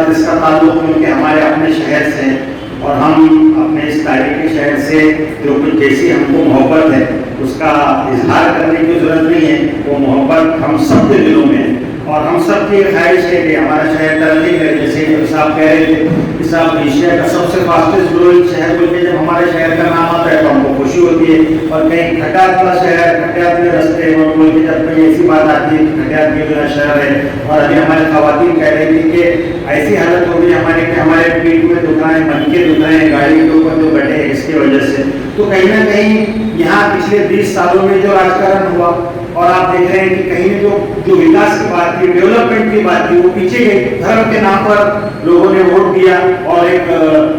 साथ इसका ताल्लुक क्योंकि हमारे अपने शहर से और हम अपने इस तारीखी शहर से जो कुछ जैसी हमको मोहब्बत है उसका इजहार करने की ज़रूरत नहीं है। वो मोहब्बत हम सब के दिलों में है और हम सब की ख्वाहिश है कि हमारा शहर तरक्की करे। जैसे कि साहब कह रहे थे कि साहब एशिया का सबसे फास्टेस्ट ग्रोइंग शहर बोल के जब हमारे शहर का नाम आता है तो हमको खुशी होती है। और कहीं खटियात का शहर, खटियात में रस्ते और बोल के जब कहीं ऐसी बात आती है कि खटियात में जो शहर है, और अभी हमारे खवातीन कह रही थी कि ऐसी हालत हो गई हमारे कि हमारे पीठ में दुखाएं, मन के दुखाएं, गाड़ी के ऊपर जो बैठे हैं इसकी वजह से। तो कहीं ना कहीं यहाँ पिछले 20 सालों में जो राजकारण हुआ और आप देख रहे हैं कि कहीं जो विकास की बात थी, डेवलपमेंट की बात थी, वो पीछे गई। धर्म के नाम पर लोगों ने वोट दिया और एक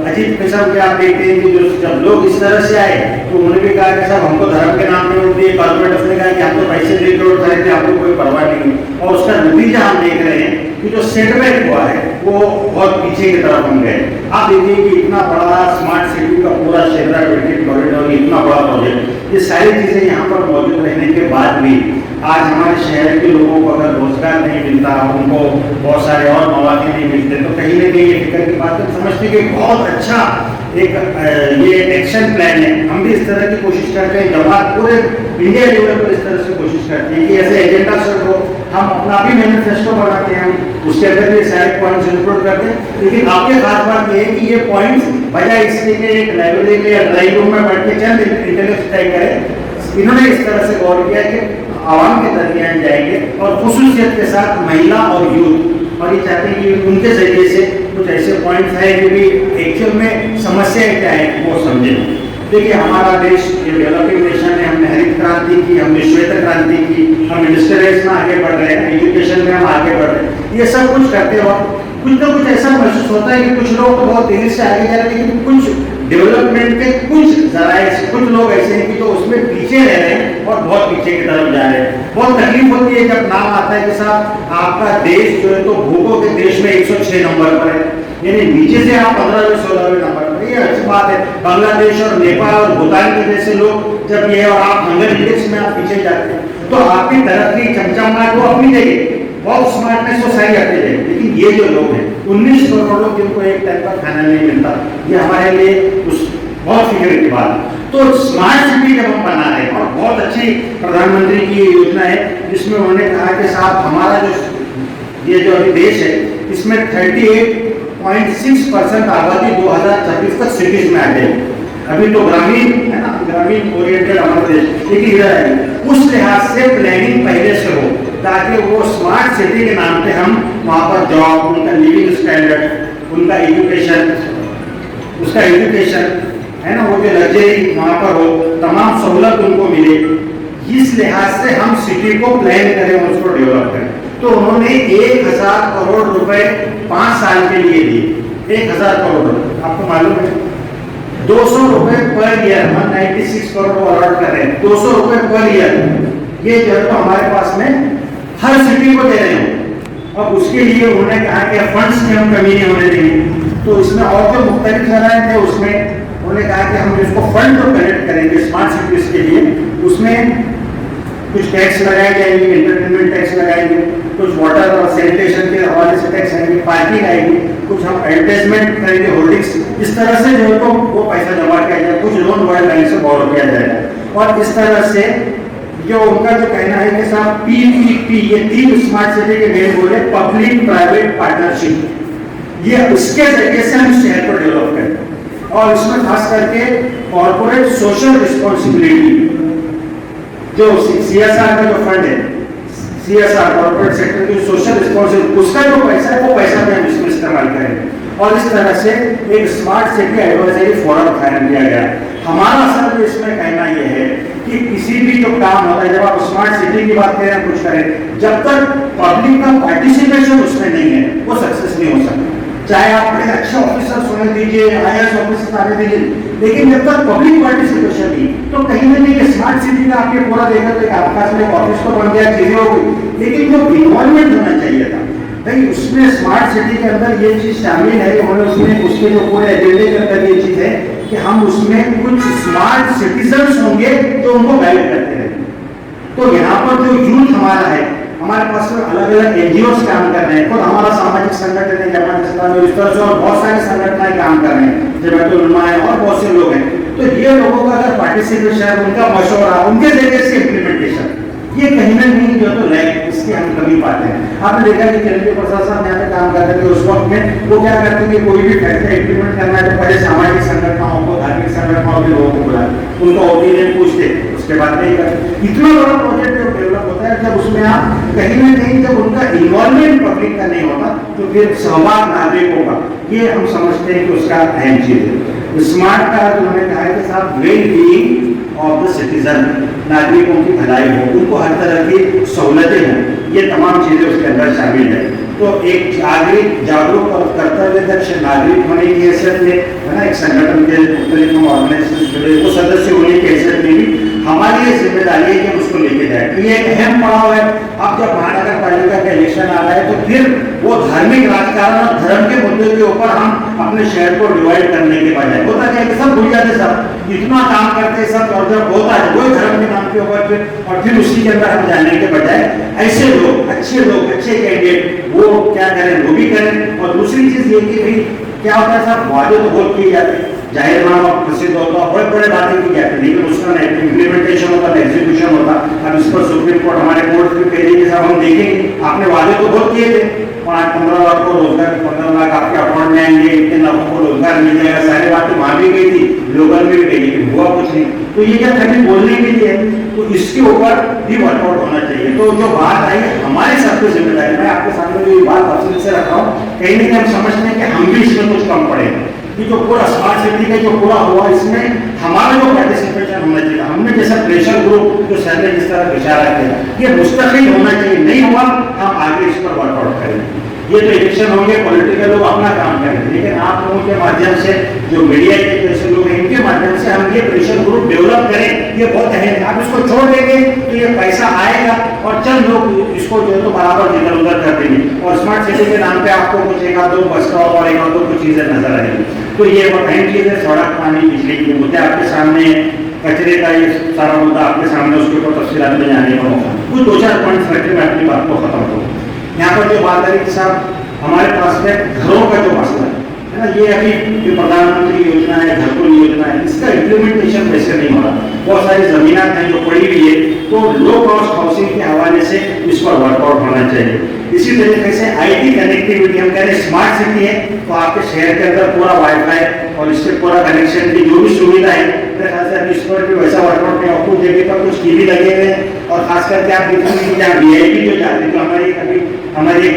अजीब किस्म के आप देखते हैं कि जो जब लोग इस तरह से आए तो उन्होंने भी कहा कि साहब हमको धर्म के नाम पे वोट दिए। कॉर्पोरेटर्स ने कहा कि हम तो पैसे दे के वोट खरीदते, आपको कोई परवाह नहीं। और उसका नतीजा हम देख रहे हैं कि जो सेटबैक हुआ है वो बहुत पीछे की तरफ हम गए। आप देखिए कि इतना बड़ा स्मार्ट सिटी का पूरा शेहरा कॉरिडोर, इतना बड़ा प्रोजेक्ट, ये सारी चीजें यहाँ पर मौजूद रहने के बाद भी आज हमारे शहर के लोगों को अगर रोजगार नहीं मिलता, उनको बहुत सारे और मौके नहीं मिलते, तो कहीं ना कहीं ये फिक्र की बात है। समझते कि बहुत अच्छा एक ये एक्शन प्लान है। हम भी इस तरह की कोशिश करते हैं, जमात पूरे इंडिया लेवल पर इस तरह से कोशिश करते हैं कि ऐसे एजेंडा सेट हो। हम अपना भी मैनिफेस्टो बनाते हैं, उसके अंदर ये सारे पॉइंट्स इंक्लूड करते हैं। लेकिन आपके खास बात ये है कि ये पॉइंट्स बजाय इसके कि एक लाइब्रेरी में या ड्राइंग रूम में बैठ के चंद इंटेलेक्ट तय करें, इन्होंने इस तरह से गौर किया कि आवाम के दरमियान जाएंगे और खुसूसियत के साथ महिला और यूथ, और ये चाहते हैं कि उनके जरिए से कुछ ऐसे पॉइंट्स हैं जो भी एक्चुअल में समस्याएं क्या है वो समझें। देखिए हमारा देश ये डेवलपिंग नेशन है, हमने हरित क्रांति की, हमने श्वेत क्रांति की, हम इंडस्ट्रियलाइज में आगे बढ़ रहे हैं, एजुकेशन में हम आगे बढ़ रहे हैं। ये सब कुछ करते वक्त कुछ ना कुछ ऐसा महसूस होता है कि कुछ लोग तो बहुत तेजी से आगे जा रहे हैं, लेकिन कुछ डेवलपमेंट के कुछ जराए कुछ लोग ऐसे हैं कि जो उसमें पीछे रह रहे हैं और बहुत पीछे की तरफ जा रहे हैं। बहुत तकलीफ होती है जब नाम आता है कि साहब आपका देश जो है तो भूखों के देश में 106 नंबर पर है, यानी नीचे से आप 15वें 16वें नंबर पर। ये अच्छी बात है। बांग्लादेश और नेपाल और भूटान के जैसे लोग जब ये और आप हंगर इंडेक्स में आप पीछे जाते हैं तो आपकी तरक्की चमचमाहट वो अपनी जगह बहुत स्मार्टनेस वो सारी आती है। लेकिन ये जो लोग हैं 19 करोड़ लोग जिनको एक टाइम का खाना नहीं मिलता, ये हमारे लिए उस बहुत फिक्र की बात है। तो स्मार्ट सिटी जब हम बना रहे हैं और बहुत अच्छी प्रधानमंत्री की योजना है जिसमें उन्होंने कहा कि साहब हमारा जो ये जो अभी देश है इसमें 38.6% आबादी 2026 तक सिटीज में आ जाएगी। अभी तो ग्रामीण है ना, ग्रामीण ओरिएंटेड हमारा देश, लेकिन इधर है उस लिहाज से प्लानिंग पहले से हो ताकि वो स्मार्ट सिटी के नाम पे हम वहाँ पर जॉब, उनका लिविंग स्टैंडर्ड, उनका एजुकेशन, उसका एजुकेशन है ना, वो जो लग्जरी वहाँ पर हो, तमाम सहूलत उनको मिले। इस लिहाज से हम सिटी को प्लान करें और उसको डेवलप करें। तो उन्होंने 1000 करोड़ रुपए 5 साल के लिए दिए। 1000 करोड़ रुपए, आपको मालूम है 200 रुपए पर ईयर, 196 करोड़ अलॉट कर रहे हैं, 200 रुपए पर ईयर। ये जो है तो हमारे पास में हर सिटी को दे रहे हैं। अब उसके लिए उन्होंने कहा कि फंड्स की हम कमी नहीं होने देंगे। तो इसमें और जो मुख्तलिफ जराए थे उसमें उन्होंने कहा कि हम इसको फंड तो कलेक्ट करेंगे स्मार्ट सिटीज के लिए, उसमें कुछ टैक्स लगाए जाएंगे, एंटरटेनमेंट टैक्स लगाएंगे, कुछ वाटर और सैनिटेशन के हवाले से टैक्स आएंगे, पार्किंग आएगी, कुछ हम एडवर्टाइजमेंट करेंगे, होर्डिंग्स, इस तरह से जो है तो वो पैसा जमा किया जाए, कुछ लोन वर्ल्ड बैंक से बोरो किया जाएगा। और इस तरह से जो उनका जो कहना है कि साहब PPP, ये 3 स्मार्ट सिटी के मेन गोल है, पब्लिक प्राइवेट पार्टनरशिप, ये उसके जरिए से हम शहर को डेवलप करें। और इसमें खास करके कॉर्पोरेट सोशल रिस्पॉन्सिबिलिटी, जो CSR का जो फंड है, CSR कॉर्पोरेट सेक्टर की सोशल रिस्पॉन्सिबिलिटी, उसका जो पैसा है वो पैसा भी हम इसमें इस्तेमाल करेंगे। और इस तरह से एक स्मार्ट सिटी एडवाइजरी फोरम कायम किया गया। हमारा असल में इसमें कहना यह है कि किसी भी जो काम होता है, जब आप स्मार्ट सिटी की बात करें कुछ करें, जब तक पब्लिक का पार्टिसिपेशन उसमें नहीं है वो सक्सेस नहीं हो सकता। चाहे आप बड़े अच्छे ऑफिसर्स होने दीजिए, IAS ऑफिसर्स आने दीजिए, लेकिन जब तक पब्लिक पार्टिसिपेशन नहीं तो कहीं ना कहीं स्मार्ट सिटी का आपके पूरा देखा तो आपके पास में ऑफिस तो बन गया, चीजें हो गई, लेकिन जो इन्वॉल्वमेंट होना चाहिए था नहीं, उसमें स्मार्ट सिटी के अंदर ये चीज शामिल है। उन्होंने उसमें उसके जो पूरे एजेंडे के अंदर ये चीज है कि हम उसमें कुछ स्मार्ट सिटीजन्स होंगे जो उनको गाइड करते हैं। तो यहाँ पर जो यूथ हमारा है, हमारे पास में अलग अलग एनजीओ काम कर रहे हैं, खुद हमारा सामाजिक संगठन है जमात इस्लामी, इस तरह से और बहुत सारे संगठन काम कर रहे हैं, जमात उलमा है और बहुत से लोग हैं। तो ये लोगों का अगर पार्टिसिपेशन, उनका मशवरा, उनके जरिए से इम्प्लीमेंटेशन, ये कहीं ना कहीं जो तो लैग इसकी हम कमी पाते हैं। आपने देखा कि केंद्रीय प्रशासन यहाँ पे काम करते थे उस वक्त में वो क्या करते थे, कोई भी फैसला इम्प्लीमेंट करना है तो पहले सामाजिक संगठनों को, धार्मिक संगठनों के लोगों को बुलाते, उनका ओपिनियन पूछते, उसके बाद नहीं करते। इतना बड़ा प्रोजेक्ट जब डेवलप होता है, जब उसमें आप कहीं ना कहीं जब उनका इन्वॉल्वमेंट पब्लिक का नहीं होता तो फिर सहभाग नागरिकों का, ये हम समझते हैं कि उसका अहम चीज है। स्मार्ट का उन्होंने कहा है कि साहब well being of the citizen, नागरिकों की भलाई हो, उनको हर तरह की सहूलतें हों, ये तमाम चीजें उसके अंदर शामिल है। तो एक नागरिक जागरूक और कर्तव्यदक्ष नागरिक होने की हैसियत में, है ना, एक संगठन के मुख्तलिफ ऑर्गेनाइजेशन जुड़े वो सदस्य होने की हैसियत में भी हमारी ये जिम्मेदारी है कि उसको लेके जाए। तो ये एक अहम पड़ाव है। अब जब महानगर पालिका का इलेक्शन आ रहा है तो फिर वो धार्मिक राजकारण और धर्म के मुद्दे के ऊपर हम अपने शहर को डिवाइड करने के बजाय, होता क्या कि सब भूल जाते, सब इतना काम करते सब, और जब होता है वही धर्म के नाम के ऊपर फिर, और फिर उसी के अंदर हम जाने के बजाय ऐसे लोग, अच्छे कैंडिडेट वो क्या करें, वो भी करें। और दूसरी चीज ये कि भाई क्या होता है साहब, वादे तो बहुत किए जाते हैं, जाहिरनामा प्रसिद्ध होता, बड़े बड़े बातें की जाती है, लेकिन उसका इम्प्लीमेंटेशन होता, एग्जीक्यूशन होता। अब इस पर सुप्रीम कोर्ट, हमारे कोर्ट भी कह रही है कि साहब हम देखेंगे, आपने वादे तो बहुत किए थे, 15 लाख को रोजगार, 15 लाख आपके अकाउंट में आएंगे, इतने लाखों को रोजगार मिल जाएगा, सारी बातें वहां भी गई थी, लोकल में भी गई, लेकिन हुआ कुछ नहीं। तो ये क्या खाली बोलने के लिए, तो इसके ऊपर भी वर्कआउट होना चाहिए। तो जो बात आई हमारे सबकी जिम्मेदारी, मैं आपके सामने जो बात तफसील से रखा हूँ, कहीं ना कहीं हम समझते हैं कि हम भी इसमें कुछ कम पड़ेंगे, कि जो पूरा स्मार्ट सिटी का जो पूरा हुआ, इसमें हमारा जो पार्टिसिपेशन होना चाहिए, हमने जैसा प्रेशर ग्रुप जो सर ने जिस तरह इशारा किया, ये मुस्तकिल होना चाहिए, नहीं हुआ हम आगे इस पर वर्कआउट करेंगे। ये तो इलेक्शन होंगे, पॉलिटिकल लोग अपना काम करेंगे, लेकिन आप लोगों के माध्यम से, जो मीडिया के जैसे लोग हैं, इनके माध्यम से हम ये प्रेशर ग्रुप डेवलप करें, ये बहुत अहम है। आप इसको छोड़ देंगे तो ये पैसा आएगा और चंद लोग इसको जो है तो बराबर इधर उधर कर देंगे, और स्मार्ट सिटी के नाम पे आपको कुछ एक आध दो बस स्टॉप और एक आध दो कुछ चीजें नजर आएंगी। तो ये बहुत अहम चीज है। सड़क, पानी, बिजली के मुद्दे आपके सामने, कचरे का ये सारा मुद्दा आपके सामने, उसके ऊपर तफसीलात में जाने का मौका, कुछ 2-4 पॉइंट्स रखकर मैं अपनी बात को खत्म करूँ। यहाँ पर जो बात है कि साहब हमारे पास में घरों का जो मसला है ना, ये अभी जो प्रधानमंत्री योजना है, घरकुल योजना है, इसका इम्प्लीमेंटेशन वैसे नहीं हो रहा। बहुत सारी जमीनात हैं जो पड़ी हुई है, तो लो कॉस्ट हाउसिंग के हवाले से इस पर वर्कआउट होना चाहिए। इसी तरीके से आईटी कनेक्टिविटी, हम कह रहे हैं स्मार्ट सिटी है तो आपके शहर के अंदर पूरा वाईफाई और इससे पूरा कनेक्शन की जो भी सुविधा है, मेरे ख्याल से अभी इस पर भी वैसा वर्कआउट नहीं। आपको जगह पर कुछ टीवी लगे हुए हैं, और खास करके आप देखेंगे कि जहाँ वीआईपी जो जाते हैं, तो हमारी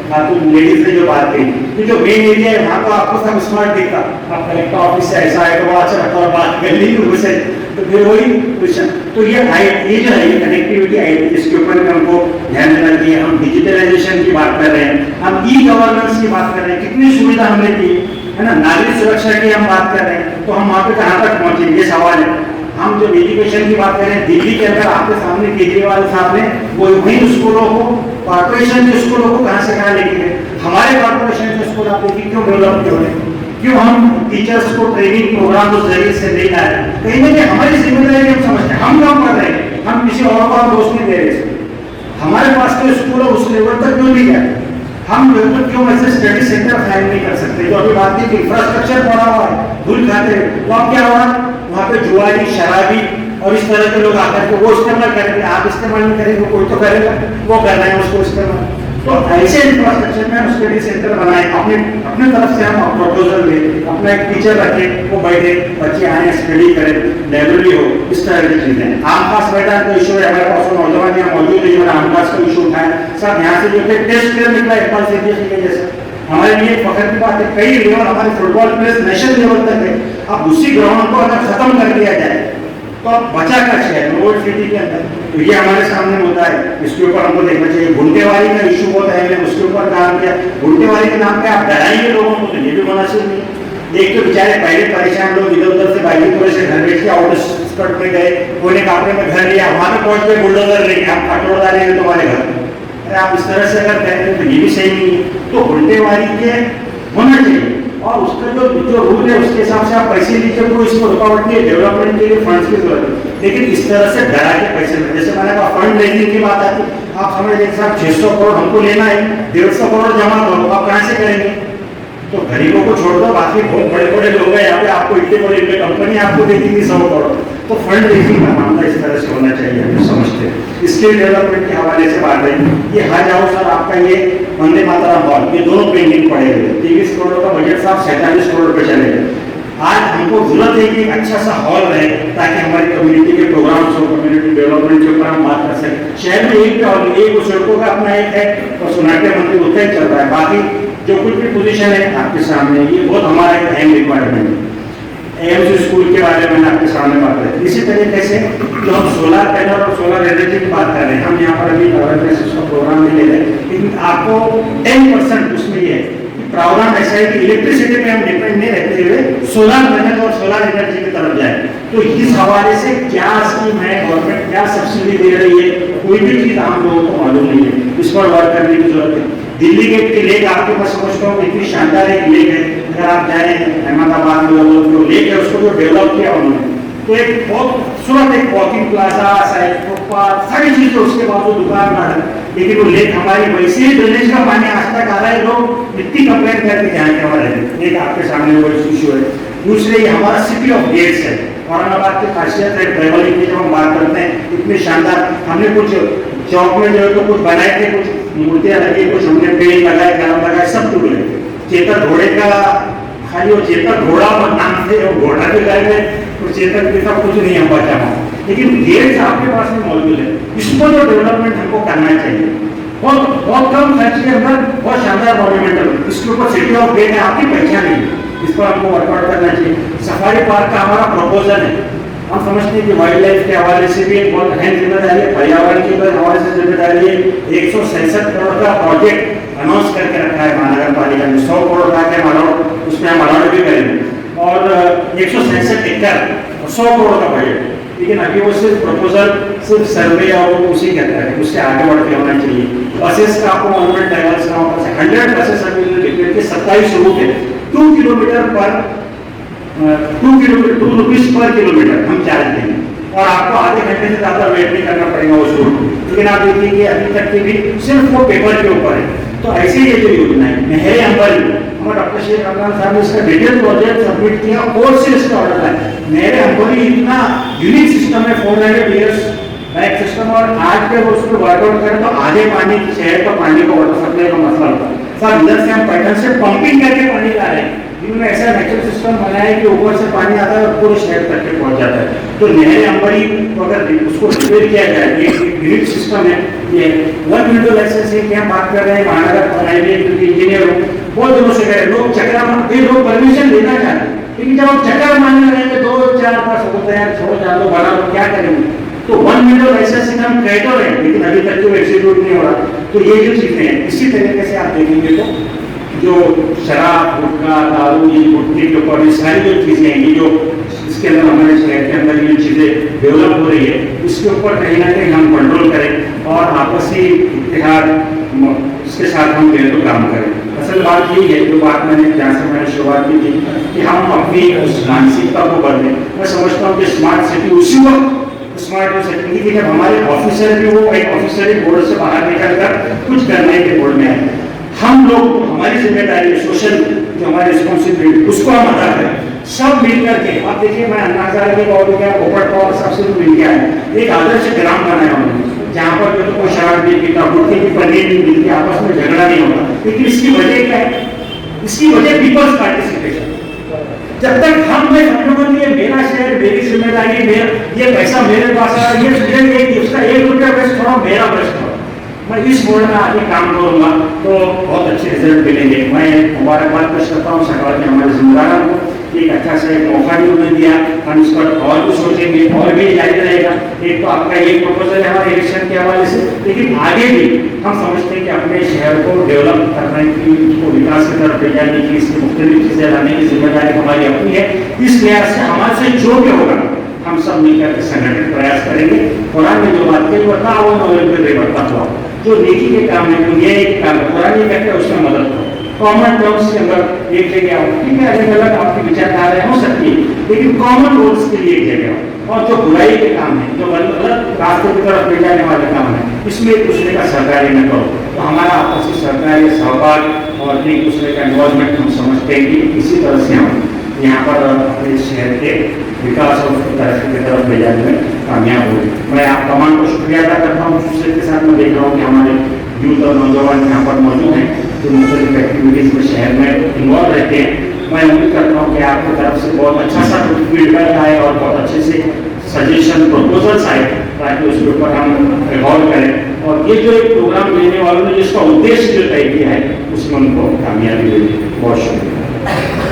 खातून लेडीज ने जो बात कही कि जो मेन एरिया है वहाँ तो आपको सब स्मार्ट दिखता, आप कलेक्टर ऑफिस से ऐसा है तो बड़ा अच्छा लगता, और बात कर ली उसे तो फिर वही क्वेश्चन। तो ये जो है ये कनेक्टिविटी आईटी, इसके ऊपर भी हमको ध्यान देना चाहिए। हम डिजिटलाइजेशन की बात कर रहे हैं, हम ई गवर्नेंस की बात कर रहे हैं, कितनी सुविधा हमने दी है ना, नागरिक सुरक्षा की हम बात कर रहे हैं, तो हम वहाँ पे कहाँ तक पहुँचेंगे, ये सवाल है। हम जो एजुकेशन की बात करें, दिल्ली के अंदर आपके सामने केजरीवाल साहब ने वो वही स्कूलों को, कॉर्पोरेशन के स्कूलों को कहाँ से कहाँ लेके गए। हमारे कॉर्पोरेशन के स्कूल आप देखिए क्यों डेवलप क्यों है, क्यों हम टीचर्स को ट्रेनिंग प्रोग्राम उस जरिए से नहीं ला रहे। कहीं ना कहीं हमारी जिम्मेदारी हम समझते हैं, हम काम कर रहे हैं, हम किसी और को हम दोष नहीं दे रहे। हमारे पास तो स्कूल उस लेवल तक क्यों नहीं गया, हम बिल्कुल क्यों ऐसे स्टडी सेंटर फाइल नहीं कर सकते। जो अभी बात की इंफ्रास्ट्रक्चर बड़ा हुआ है, भूल खाते, तो अब क्या हुआ, वहाँ पे जुआरी, शराबी और इस तरह के लोग आकर के वो इस्तेमाल करेंगे, आप इस्तेमाल नहीं करेंगे, कोई तो करेगा, वो कर रहे हैं उसको इस्तेमाल। तो ऐसे इंफ्रास्ट्रक्चर में हम स्टडी सेंटर बनाए, अपने तरफ से हम प्रपोजल दें, अपना एक टीचर रखें, वो बैठे, बच्चे आए स्टडी करें, लाइब्रेरी हो, इस तरह की चीजें। आम पास मैदान का इशू है, हमारे पास नौजवान यहाँ मौजूद है, मैंने आम पास का इशू उठाया सब यहाँ से, जो टेस्ट प्लेयर निकला एक बार सीबीएसई के जैसे, हमारे लिए फख्र की बात है। कई लेवल हमारे फुटबॉल प्लेयर्स नेशनल लेवल तक है। अब उसी ग्राउंड को अगर खत्म कर दिया जाए तो अब बचा का शहर ओल्ड सिटी के अंदर, तो ये हमारे सामने होता है, इसके ऊपर हमको देखना चाहिए। घुंटेवाली का इशू बहुत है, मैंने उसके ऊपर काम किया। घुंटेवाली के नाम पे आप डराएंगे लोगों को, तो ये भी मुनासिब नहीं। एक तो बेचारे पहले परेशान लोग इधर उधर से बाईपुर से घर बैठ के आउटस्कर्ट में गए, कोने कापड़े में घर लिया, वहां पे पहुंच गए बुलडोजर लेके, हम कटोर डालेंगे तुम्हारे घर। अरे आप इस तरह से अगर कहेंगे तो ये भी सही नहीं है। तो घुंटेवाली के होना चाहिए, और उसका जो रूल है उसके हिसाब से आप पैसे लीजिए, तो इसको रुकावट नहीं है, डेवलपमेंट के लिए फंड्स की जरूरत है। लेकिन इस तरह से डरा के पैसे में, जैसे मैंने कहा फंड रेजिंग की बात आती, आप समझ लीजिए साहब 600 करोड़ हमको लेना है, 150 करोड़ जमा करो, आप कहाँ से करेंगे? तो गरीबों को छोड़ दो, बाकी बहुत बड़े बड़े लोग हैं यहाँ पे, आपको इतने बड़े कंपनी आपको दे देगी 100 करोड़। तो फंड रेजिंग का मामला इस तरह से होना चाहिए, हम समझते हैं। स्किल डेवलपमेंट के हवाले से बात है, ये हज हाउस और आपका ये वंदे मातरम हॉल, ये दोनों पेंडिंग पड़े हुए। 23 करोड़ का बजट साहब 47 करोड़ पे चले गए। आज हमको जरूरत है कि एक अच्छा सा हॉल रहे ताकि हमारी कम्युनिटी के प्रोग्राम्स हो, कम्युनिटी डेवलपमेंट के ऊपर हम बात कर सकें। शहर में एक हॉल, एक सड़कों का अपना एक है और सोनाटे मंदिर उतना ही चल रहा है, बाकी जो कुछ भी पोजीशन है आपके सामने, ये बहुत हमारा एक अहम रिक्वायरमेंट है। एम्स स्कूल के बारे में आपके सामने बात करें। इसी तरीके से जो हम सोलर पैनल और सोलर एनर्जी की बात कर रहे हैं, हम यहाँ पर अभी अवेयरनेस का प्रोग्राम नहीं ले रहे, लेकिन आपको 10% उसमें ये है प्रावधान ऐसा है कि इलेक्ट्रिसिटी पे हम डिपेंड नहीं रहते हुए सोलर पैनल और सोलर एनर्जी की तरफ जाए। तो इस हवाले से क्या स्कीम है, गवर्नमेंट क्या सब्सिडी दे रही है, कोई भी चीज आम लोगों को मालूम नहीं है, इस पर वर्क करने की जरूरत है। दिल्ली गेट की लेक आपके पास समझता हूँ इतनी शानदार एक लेक है, अगर आप जाए अहमदाबाद में जो लेक है उसको जो डेवलप किया उन्होंने, तो एक बहुत खूबसूरत एक वॉकिंग प्लाजा, साइड फुटपाथ, सारी चीजें उसके बाद दुकान है। लेकिन वो लेक हमारी वैसे ही ड्रेनेज का पानी आज तक आ रहा है, लोग इतनी कंप्लेंट करके जाएंगे हमारे लेक आपके सामने वो इशू है। दूसरे ये हमारा सिटी ऑफ गेट्स है, औरंगाबाद की खासियत है ट्रेवलिंग की, जब हम बात करते हैं इतने शानदार, हमने कुछ चौक में जो है तो कुछ बनाए थे, कुछ मूर्तियां लगी, कुछ हमने पेड़ लगाए, कलम लगाए, सब टूट गए। चेतक घोड़े का खाली वो चेतक घोड़ा और नाम थे, वो घोड़ा भी गए थे, तो चेतक के साथ कुछ नहीं हम बचा, लेकिन गेट्स आपके पास में मौजूद है। इसको जो डेवलपमेंट हमको करना चाहिए, बहुत कम खर्च के अंदर बहुत शानदार मॉन्यूमेंटल, इसके ऊपर सिटी ऑफ गेट है, आपकी पहचान है, इस पर हमको वर्कआउट करना चाहिए। सफारी पार्क का हमारा प्रपोजल है, हम समझते हैं कि वाइल्ड लाइफ के हवाले से भी एक बहुत अहम जिम्मेदारी है, पर्यावरण के हवाले से जिम्मेदारी है। 167 करोड़ का प्रोजेक्ट अनाउंस करके रखा है महानगर पालिका ने, 100 करोड़ का है अलाउड, उसमें हम अलाउड भी करेंगे, और 167 एकड़ 100 करोड़ का बजट, लेकिन अभी वो सिर्फ प्रपोजल, सिर्फ सर्वे और उसी कहता है, उससे आगे बढ़ के होना चाहिए। बसेस का आपको मॉन्यूमेंट ट्रैवल्स का 100 बसेस अभी डिक्लेयर के 27 रूट है, 2 किलोमीटर पर 2 रुपीज पर किलोमीटर हम चार्ज देंगे, और आपको आधे घंटे से ज्यादा वेट नहीं करना पड़ेगा उस रूट। लेकिन आप देखिए कि अभी तक के भी सिर्फ वो पेपर के ऊपर है। तो ऐसे ये जो योजना है नहरे अंबरी, हमारे डॉक्टर शेख अमरान साहब ने इसका डिटेल प्रोजेक्ट सबमिट किया, कोर्ट से इसका ऑर्डर है। नहरे अंबरी इतना यूनिक सिस्टम है, 400 years बैक सिस्टम, और आज के उस पर वर्कआउट करें तो आधे पानी शहर का पानी को वाटर सप्लाई का मसला होता है। सर इधर से हम पैटर्न से पंपिंग करके पानी ला रहे हैं, इन्होंने ऐसा नेचुरल सिस्टम बनाया कि ऊपर से पानी आता है और पूरे शहर तक के पहुंच जाता है। तो नहरे अंबरी अगर उसको रिपेयर किया जाए, ये ग्रिड सिस्टम है, ये 1 विंडो लाइसेंस है, क्या बात कर रहे हैं महानगर बनाएंगे, क्योंकि इंजीनियर हो बहुत दिनों से कह रहे लोग चक्रा मारते, लोग परमिशन लेना चाहते हैं, लेकिन जब आप चक्कर मारने लगेंगे 2-4 होता है, छोड़ जा दो बना लो, क्या करेंगे? तो 1 विंडो लाइसेंस हम कहते हैं, लेकिन अभी तक तो एग्जीक्यूट नहीं हो रहा। तो ये जो चीजें हैं, इसी तरीके से आप देखेंगे तो जो शराब, गुटखा, दारू, ये गुटखी के ऊपर सारी जो चीजें हैं, ये जो इसके अंदर हमारे शहर के अंदर ये चीजें डेवलप हो रही है, इसके ऊपर कहीं ना कहीं हम कंट्रोल करें और आपसी इत्तेहाद इसके साथ हम मिलकर तो काम करें। असल बात यही है, जो बात जहाँ से मैंने शुरुआत की थी कि हम अपनी उस मानसिकता को बदलें। मैं समझता हूँ कि स्मार्ट सिटी उसी वक्त स्मार्ट हो सकती है कि जब हमारे ऑफिसर भी वो एक ऑफिसर बोर्ड से बाहर निकल कर कुछ करने के बोर्ड में आए। हम लोग हमारी जिम्मेदारी है, सोशल जो हमारी रिस्पॉन्सिबिलिटी, उसको हम अदा करें सब मिलकर के। आप देखिए मैं अन्ना हजारे और सबसे मिल गया है, एक आदर्श ग्राम बनाया उन्होंने, जहाँ पर जो कोई शराब नहीं पीता, गुटखे की पनीर नहीं मिलती, आपस में झगड़ा नहीं होता। लेकिन इसकी वजह क्या है? इसकी वजह पीपल्स पार्टिसिपेशन। जब तक हम में संक्रमण ये मेरा शहर, मेरी जिम्मेदारी, ये पैसा मेरे पास आ, ये उसका 1 रुपया वेस्ट थोड़ा मेरा वेस्ट हो, मैं इस मोड में आगे काम करूंगा तो बहुत अच्छे रिजल्ट मिलेंगे। मैं मुबारकबाद पेश करता हूँ सरकार के हमारे जिम्मेदारों को, एक अच्छा से मौका भी उन्होंने दिया, हम इस पर और भी सोचेंगे और भी जारी रहेगा। एक तो आपका ये प्रपोजल है हमारे इलेक्शन के हवाले से, लेकिन आगे भी हम समझते हैं कि अपने शहर को डेवलप करने की, उसको विकास की तरफ ले जाने की, इसकी मुख्तलिफ चीजें लाने की जिम्मेदारी हमारी अपनी है। इस लिहाज से हमारे से जो भी होगा हम सब मिलकर संगठित प्रयास करेंगे। कुरान में जो बात कही बताओ, जो नेकी के काम है, दुनिया के काम है, कुरान ये कहते हैं उसमें मदद करो। कॉमन टर्म्स के अंदर एक जगह आओ, ठीक है, अलग अलग आपकी विचारधाराएं हो सकती है, लेकिन कॉमन गोल्स के लिए एक जगह आओ। और जो बुराई के काम है, जो गलत रास्ते की तरफ ले जाने वाले काम है, इसमें एक दूसरे का सहकार्य न करो। तो हमारा आपसी सहकार्य, सहभाग और एक दूसरे का इन्वॉल्वमेंट हम समझते हैं कि इसी तरह से हम यहाँ पर अपने शहर के विकास और तरक्की की तरफ ले जाने में कामयाब हो। मैं आप तमाम को शुक्रिया अदा करता हूँ। के साथ मैं देख रहा हूँ कि हमारे यूथ और नौजवान यहाँ पर मौजूद हैं जो मुख्तलिफ एक्टिविटीज़ में शहर में इन्वॉल्व रहते हैं। मैं उम्मीद करता हूँ कि आपकी तरफ से बहुत अच्छा सा फीडबैक आए और बहुत अच्छे से सजेशन प्रपोजल्स आए, ताकि उसके ऊपर हम रिवॉल्व करें और ये जो एक प्रोग्राम लेने वालों ने जिसका उद्देश्य जो तय किया है उसमें उनको कामयाबी मिले। बहुत शुक्रिया।